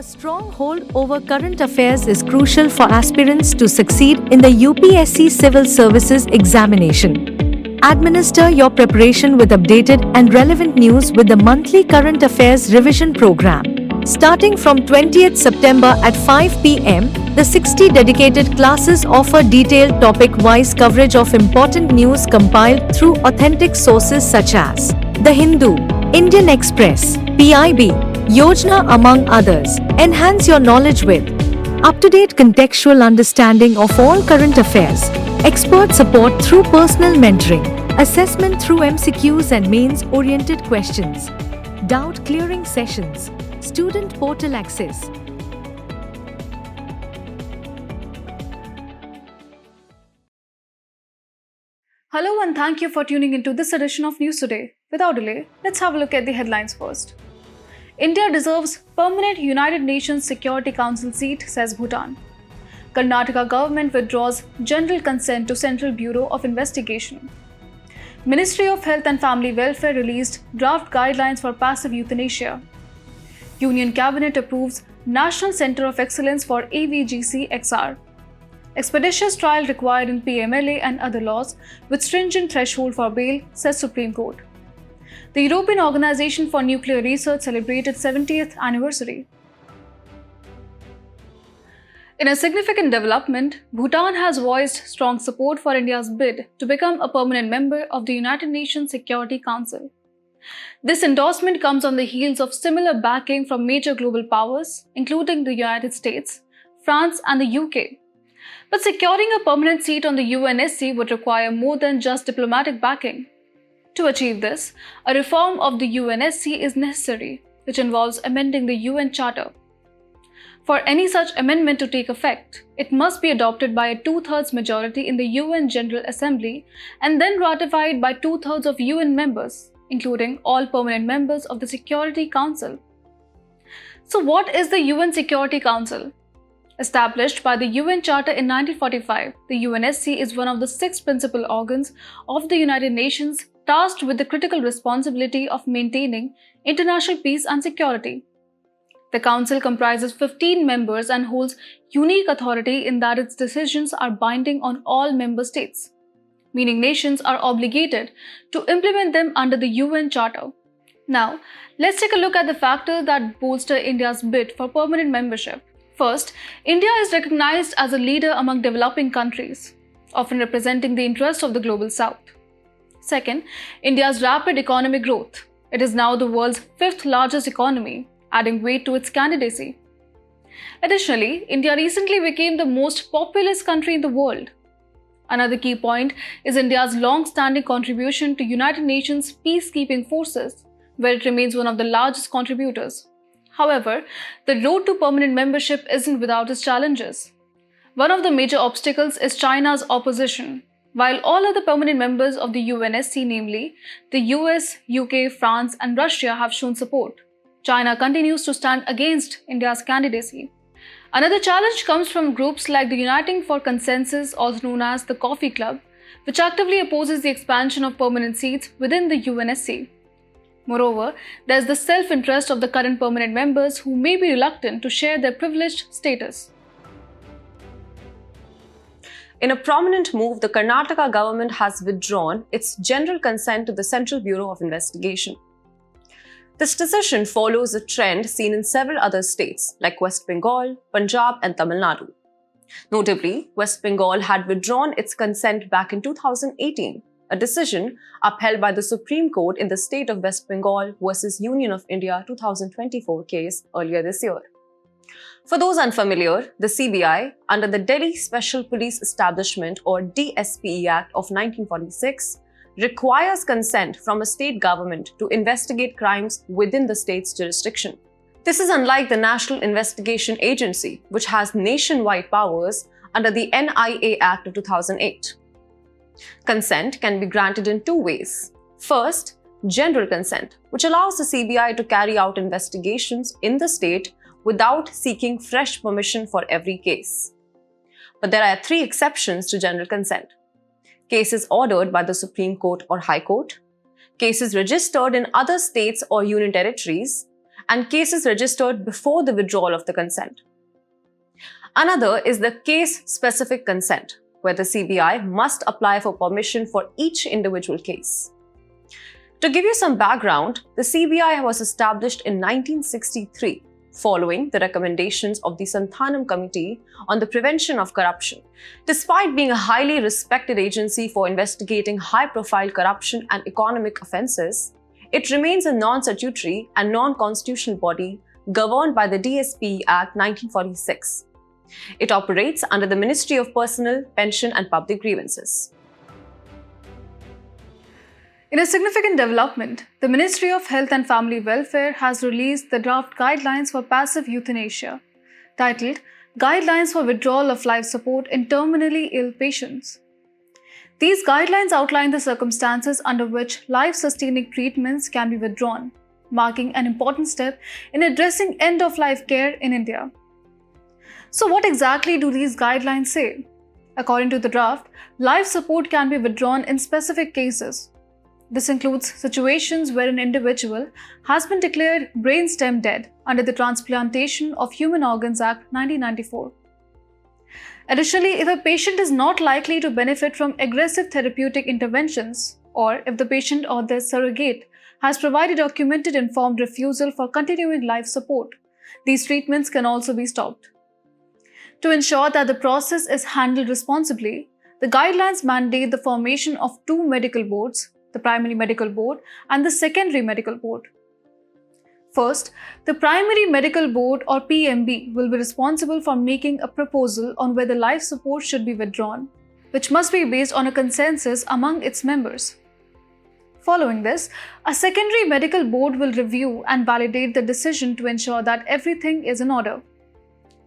A strong hold over current affairs is crucial for aspirants to succeed in the UPSC Civil Services examination. Administer your preparation with updated and relevant news with the monthly Current Affairs Revision Program. Starting from 20th September at 5 p.m., the 60 dedicated classes offer detailed topic-wise coverage of important news compiled through authentic sources such as The Hindu, Indian Express, PIB, Yojana among others. Enhance your knowledge with up-to-date contextual understanding of all current affairs, expert support through personal mentoring, assessment through MCQs and mains-oriented questions, doubt-clearing sessions, student portal access. Hello and thank you for tuning into this edition of News Today. Without delay, let's have a look at the headlines first. India deserves permanent United Nations Security Council seat, says Bhutan. Karnataka government withdraws general consent to Central Bureau of Investigation. Ministry of Health and Family Welfare released draft guidelines for passive euthanasia. Union Cabinet approves National Centre of Excellence for AVGC-XR. Expeditious trial required in PMLA and other laws with stringent threshold for bail, says Supreme Court. The European Organization for Nuclear Research celebrated 70th anniversary. In a significant development, Bhutan has voiced strong support for India's bid to become a permanent member of the United Nations Security Council. This endorsement comes on the heels of similar backing from major global powers, including the United States, France, and the UK. But securing a permanent seat on the UNSC would require more than just diplomatic backing. To achieve this, a reform of the UNSC is necessary, which involves amending the UN Charter. For any such amendment to take effect, it must be adopted by a two-thirds majority in the UN General Assembly and then ratified by two-thirds of UN members, including all permanent members of the Security Council. So what is the UN Security Council? Established by the UN Charter in 1945, the UNSC is one of the 6 principal organs of the United Nations tasked with the critical responsibility of maintaining international peace and security. The Council comprises 15 members and holds unique authority in that its decisions are binding on all member states, meaning nations are obligated to implement them under the UN Charter. Now, let's take a look at the factors that bolster India's bid for permanent membership. First, India is recognized as a leader among developing countries, often representing the interests of the global south. Second, India's rapid economic growth. It is now the world's 5th largest economy, adding weight to its candidacy. Additionally, India recently became the most populous country in the world. Another key point is India's long-standing contribution to United Nations peacekeeping forces, where it remains one of the largest contributors. However, the road to permanent membership isn't without its challenges. One of the major obstacles is China's opposition. While all other permanent members of the UNSC, namely the US, UK, France, and Russia, have shown support, China continues to stand against India's candidacy. Another challenge comes from groups like the Uniting for Consensus, also known as the Coffee Club, which actively opposes the expansion of permanent seats within the UNSC. Moreover, there is the self-interest of the current permanent members who may be reluctant to share their privileged status. In a prominent move, the Karnataka government has withdrawn its general consent to the Central Bureau of Investigation. This decision follows a trend seen in several other states like West Bengal, Punjab, and Tamil Nadu. Notably, West Bengal had withdrawn its consent back in 2018, a decision upheld by the Supreme Court in the state of West Bengal versus Union of India 2024 case earlier this year. For those unfamiliar, the CBI, under the Delhi Special Police Establishment or DSPE Act of 1946, requires consent from a state government to investigate crimes within the state's jurisdiction. This is unlike the National Investigation Agency, which has nationwide powers under the NIA Act of 2008. Consent can be granted in 2 ways. First, general consent, which allows the CBI to carry out investigations in the state without seeking fresh permission for every case. But there are 3 exceptions to general consent: cases ordered by the Supreme Court or High Court, cases registered in other states or union territories, and cases registered before the withdrawal of the consent. Another is the case-specific consent, where the CBI must apply for permission for each individual case. To give you some background, the CBI was established in 1963 following the recommendations of the Santhanam Committee on the Prevention of Corruption. Despite being a highly respected agency for investigating high-profile corruption and economic offences, it remains a non-statutory and non-constitutional body governed by the DSP Act 1946. It operates under the Ministry of Personnel, Pension and Public Grievances. In a significant development, the Ministry of Health and Family Welfare has released the draft guidelines for passive euthanasia, titled Guidelines for Withdrawal of Life Support in Terminally Ill Patients. These guidelines outline the circumstances under which life-sustaining treatments can be withdrawn, marking an important step in addressing end-of-life care in India. So what exactly do these guidelines say? According to the draft, life support can be withdrawn in specific cases. This includes situations where an individual has been declared brainstem dead under the Transplantation of Human Organs Act 1994. Additionally, if a patient is not likely to benefit from aggressive therapeutic interventions, or if the patient or their surrogate has provided documented informed refusal for continuing life support, these treatments can also be stopped. To ensure that the process is handled responsibly, the guidelines mandate the formation of two medical boards, the Primary Medical Board and the Secondary Medical Board. First, the Primary Medical Board or PMB will be responsible for making a proposal on whether life support should be withdrawn, which must be based on a consensus among its members. Following this, a Secondary Medical Board will review and validate the decision to ensure that everything is in order.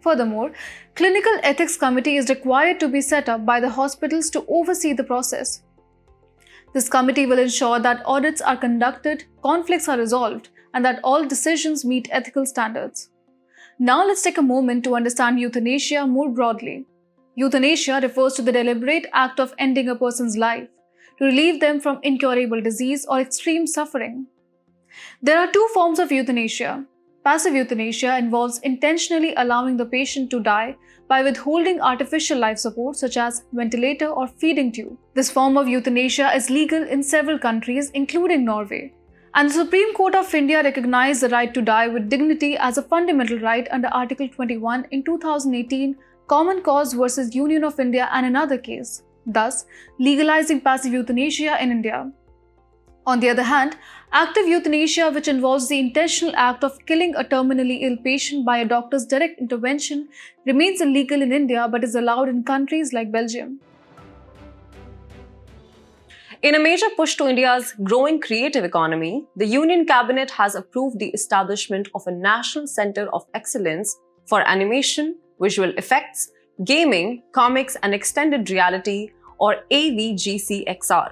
Furthermore, Clinical Ethics Committee is required to be set up by the hospitals to oversee the process. This committee will ensure that audits are conducted, conflicts are resolved, and that all decisions meet ethical standards. Now let's take a moment to understand euthanasia more broadly. Euthanasia refers to the deliberate act of ending a person's life, to relieve them from incurable disease or extreme suffering. There are two forms of euthanasia. Passive euthanasia involves intentionally allowing the patient to die by withholding artificial life support such as ventilator or feeding tube. This form of euthanasia is legal in several countries, including Norway. And the Supreme Court of India recognized the right to die with dignity as a fundamental right under Article 21 in 2018, Common Cause versus Union of India and another case, thus legalizing passive euthanasia in India. On the other hand, active euthanasia, which involves the intentional act of killing a terminally ill patient by a doctor's direct intervention, remains illegal in India but is allowed in countries like Belgium. In a major push to India's growing creative economy, the Union Cabinet has approved the establishment of a National Centre of Excellence for Animation, Visual Effects, Gaming, Comics and Extended Reality, or AVGC-XR.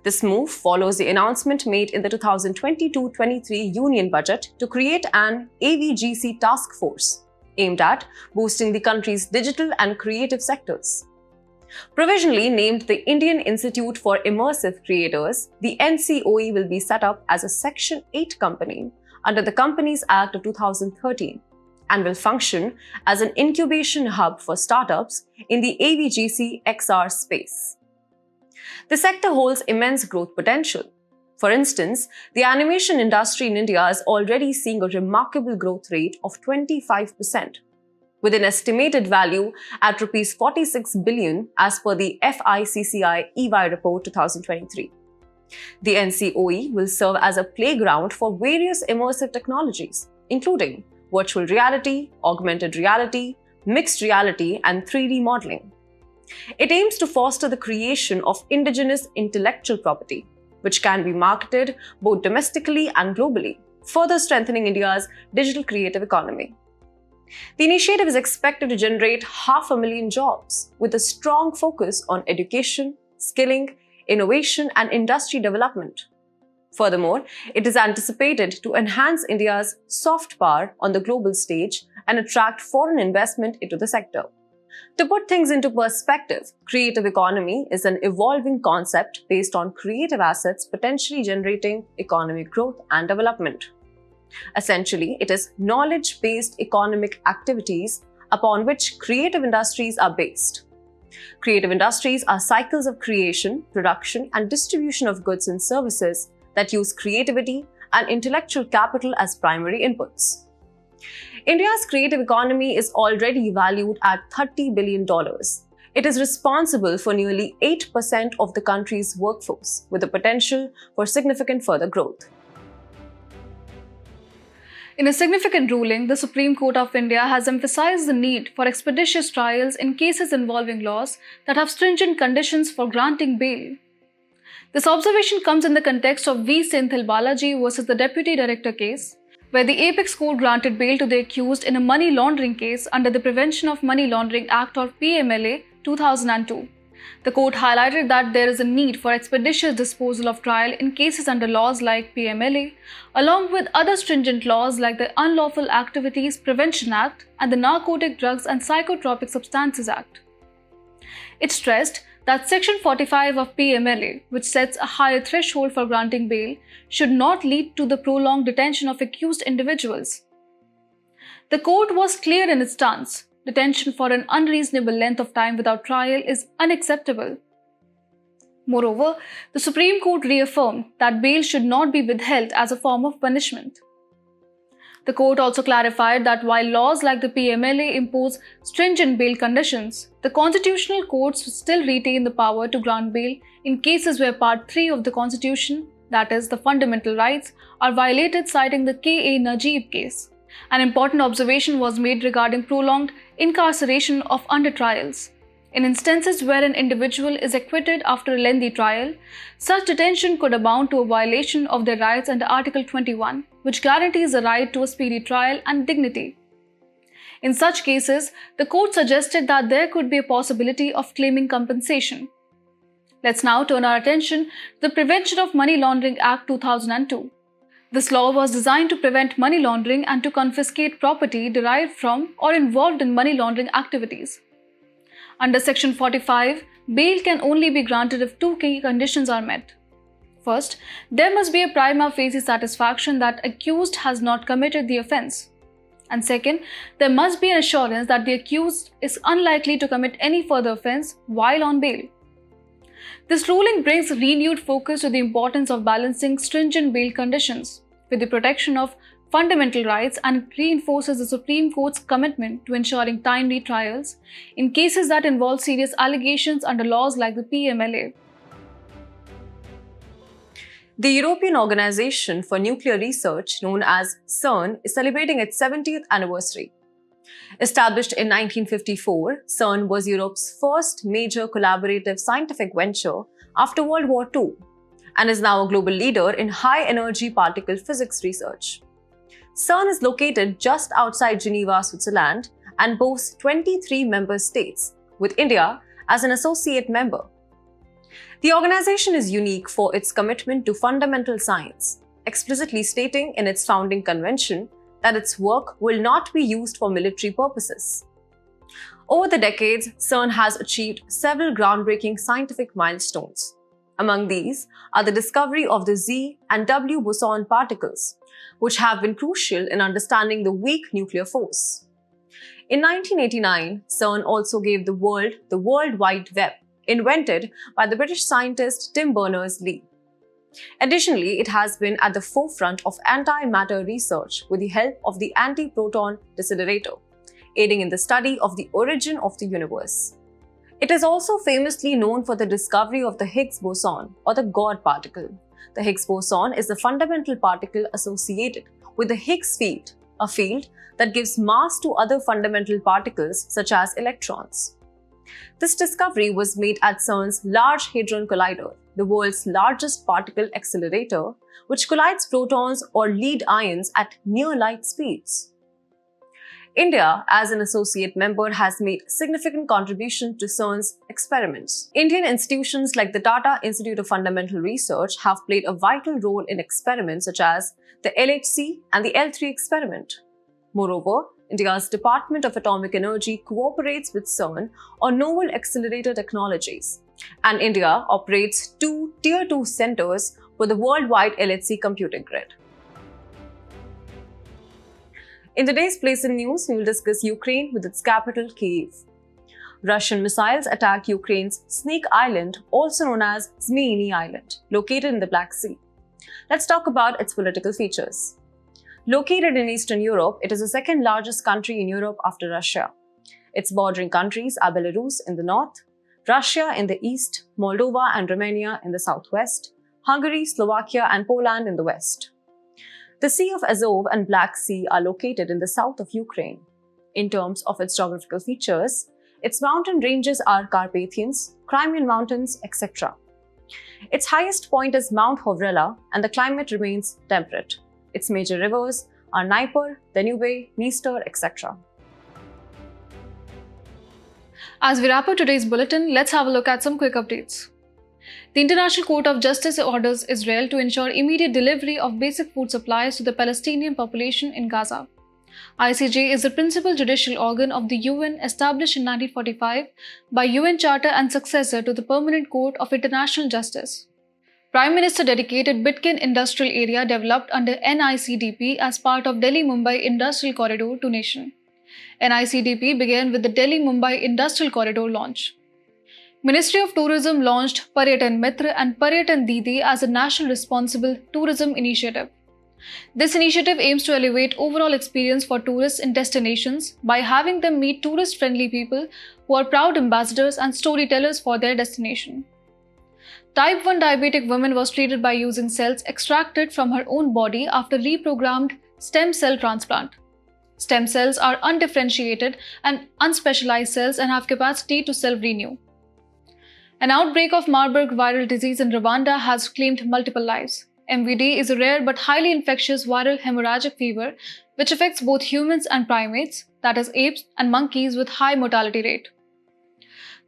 This move follows the announcement made in the 2022-23 Union Budget to create an AVGC task force aimed at boosting the country's digital and creative sectors. Provisionally named the Indian Institute for Immersive Creators, the NCOE will be set up as a Section 8 company under the Companies Act of 2013 and will function as an incubation hub for startups in the AVGC-XR space. The sector holds immense growth potential. For instance, the animation industry in India is already seeing a remarkable growth rate of 25%, with an estimated value at Rs 46 billion as per the FICCI EY Report 2023. The NCOE will serve as a playground for various immersive technologies, including virtual reality, augmented reality, mixed reality, and 3D modeling. It aims to foster the creation of indigenous intellectual property, which can be marketed both domestically and globally, further strengthening India's digital creative economy. The initiative is expected to generate 500,000 jobs, with a strong focus on education, skilling, innovation, and industry development. Furthermore, it is anticipated to enhance India's soft power on the global stage and attract foreign investment into the sector. To put things into perspective, creative economy is an evolving concept based on creative assets potentially generating economic growth and development. Essentially, it is knowledge-based economic activities upon which creative industries are based. Creative industries are cycles of creation, production, and distribution of goods and services that use creativity and intellectual capital as primary inputs. India's creative economy is already valued at $30 billion. It is responsible for nearly 8% of the country's workforce, with the potential for significant further growth. In a significant ruling, the Supreme Court of India has emphasized the need for expeditious trials in cases involving laws that have stringent conditions for granting bail. This observation comes in the context of V. Senthil Balaji versus the Deputy Director case, where the Apex Court granted bail to the accused in a money laundering case under the Prevention of Money Laundering Act or PMLA 2002. The court highlighted that there is a need for expeditious disposal of trial in cases under laws like PMLA, along with other stringent laws like the Unlawful Activities Prevention Act and the Narcotic Drugs and Psychotropic Substances Act. It stressed that Section 45 of PMLA, which sets a higher threshold for granting bail, should not lead to the prolonged detention of accused individuals. The court was clear in its stance. Detention for an unreasonable length of time without trial is unacceptable. Moreover, the Supreme Court reaffirmed that bail should not be withheld as a form of punishment. The court also clarified that while laws like the PMLA impose stringent bail conditions, the constitutional courts still retain the power to grant bail in cases where Part 3 of the Constitution, that is, the fundamental rights, are violated, citing the K.A. Najeeb case. An important observation was made regarding prolonged incarceration of under trials. In instances where an individual is acquitted after a lengthy trial, such detention could amount to a violation of their rights under Article 21, which guarantees the right to a speedy trial and dignity. In such cases, the court suggested that there could be a possibility of claiming compensation. Let's now turn our attention to the Prevention of Money Laundering Act 2002. This law was designed to prevent money laundering and to confiscate property derived from or involved in money laundering activities. Under Section 45, bail can only be granted if two key conditions are met. First, there must be a prima facie satisfaction that accused has not committed the offence. And second, there must be an assurance that the accused is unlikely to commit any further offence while on bail. This ruling brings renewed focus to the importance of balancing stringent bail conditions with the protection of fundamental rights, and reinforces the Supreme Court's commitment to ensuring timely trials in cases that involve serious allegations under laws like the PMLA. The European Organization for Nuclear Research, known as CERN, is celebrating its 70th anniversary. Established in 1954, CERN was Europe's first major collaborative scientific venture after World War II and is now a global leader in high-energy particle physics research. CERN is located just outside Geneva, Switzerland, and boasts 23 member states, with India as an associate member. The organization is unique for its commitment to fundamental science, explicitly stating in its founding convention that its work will not be used for military purposes. Over the decades, CERN has achieved several groundbreaking scientific milestones. Among these are the discovery of the Z and W boson particles, which have been crucial in understanding the weak nuclear force. In 1989, CERN also gave the world the World Wide Web, invented by the British scientist Tim Berners-Lee. Additionally, it has been at the forefront of antimatter research with the help of the anti-proton decelerator, aiding in the study of the origin of the universe. It is also famously known for the discovery of the Higgs boson, or the God particle. The Higgs boson is the fundamental particle associated with the Higgs field, a field that gives mass to other fundamental particles such as electrons. This discovery was made at CERN's Large Hadron Collider, the world's largest particle accelerator, which collides protons or lead ions at near-light speeds. India, as an associate member, has made significant contributions to CERN's experiments. Indian institutions like the Tata Institute of Fundamental Research have played a vital role in experiments such as the LHC and the L3 experiment. Moreover, India's Department of Atomic Energy cooperates with CERN on novel accelerator technologies, and India operates 2 Tier 2 centers for the worldwide LHC computing grid. In today's Place in News, we will discuss Ukraine with its capital, Kyiv. Russian missiles attacked Ukraine's Snake Island, also known as Zmeiny Island, located in the Black Sea. Let's talk about its political features. Located in Eastern Europe, it is the second largest country in Europe after Russia. Its bordering countries are Belarus in the north, Russia in the east, Moldova and Romania in the southwest, Hungary, Slovakia and Poland in the west. The Sea of Azov and Black Sea are located in the south of Ukraine. In terms of its geographical features, its mountain ranges are Carpathians, Crimean Mountains, etc. Its highest point is Mount Hovrela and the climate remains temperate. Its major rivers are Dnieper, Danube, Dniester, etc. As we wrap up today's bulletin, let's have a look at some quick updates. The International Court of Justice orders Israel to ensure immediate delivery of basic food supplies to the Palestinian population in Gaza. ICJ is the principal judicial organ of the UN, established in 1945 by UN Charter and successor to the Permanent Court of International Justice. Prime Minister dedicated Bitkin Industrial Area developed under NICDP as part of Delhi-Mumbai Industrial Corridor to nation. NICDP began with the Delhi-Mumbai Industrial Corridor launch. Ministry of Tourism launched Paryatan Mitra and Paryatan Didi as a national responsible tourism initiative. This initiative aims to elevate overall experience for tourists in destinations by having them meet tourist-friendly people who are proud ambassadors and storytellers for their destination. Type 1 diabetic woman was treated by using cells extracted from her own body after reprogrammed stem cell transplant. Stem cells are undifferentiated and unspecialized cells and have capacity to self-renew. An outbreak of Marburg viral disease in Rwanda has claimed multiple lives. MVD is a rare but highly infectious viral hemorrhagic fever which affects both humans and primates, that is apes and monkeys, with high mortality rate.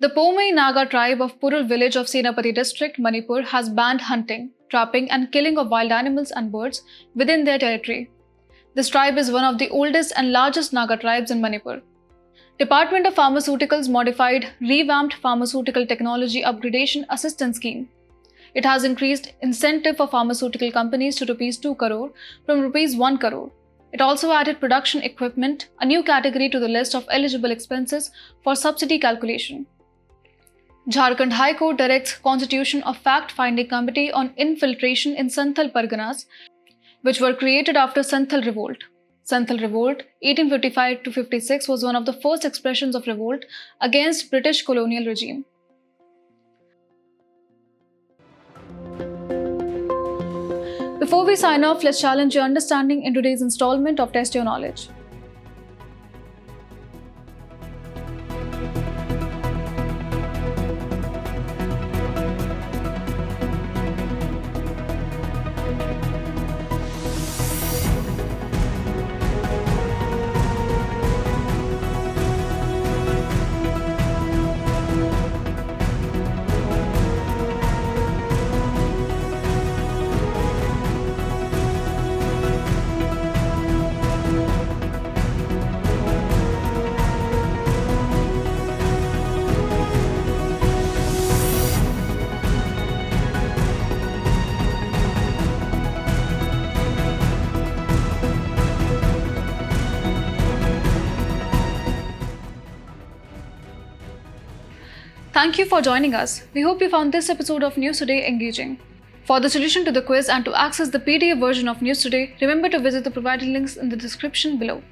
The Pomei Naga tribe of Purul village of Senapati district, Manipur, has banned hunting, trapping and killing of wild animals and birds within their territory. This tribe is one of the oldest and largest Naga tribes in Manipur. Department of Pharmaceuticals modified revamped Pharmaceutical Technology Upgradation Assistance Scheme. It has increased incentive for pharmaceutical companies to Rs 2 crore from Rs 1 crore. It also added production equipment, a new category to the list of eligible expenses for subsidy calculation. Jharkhand High Court directs constitution of fact-finding committee on infiltration in Santhal Parganas, which were created after Santhal Revolt. Santhal Revolt, 1855-56, was one of the first expressions of revolt against British colonial regime. Before we sign off, let's challenge your understanding in today's installment of Test Your Knowledge. Thank you for joining us. We hope you found this episode of News Today engaging. For the solution to the quiz and to access the PDF version of News Today, remember to visit the provided links in the description below.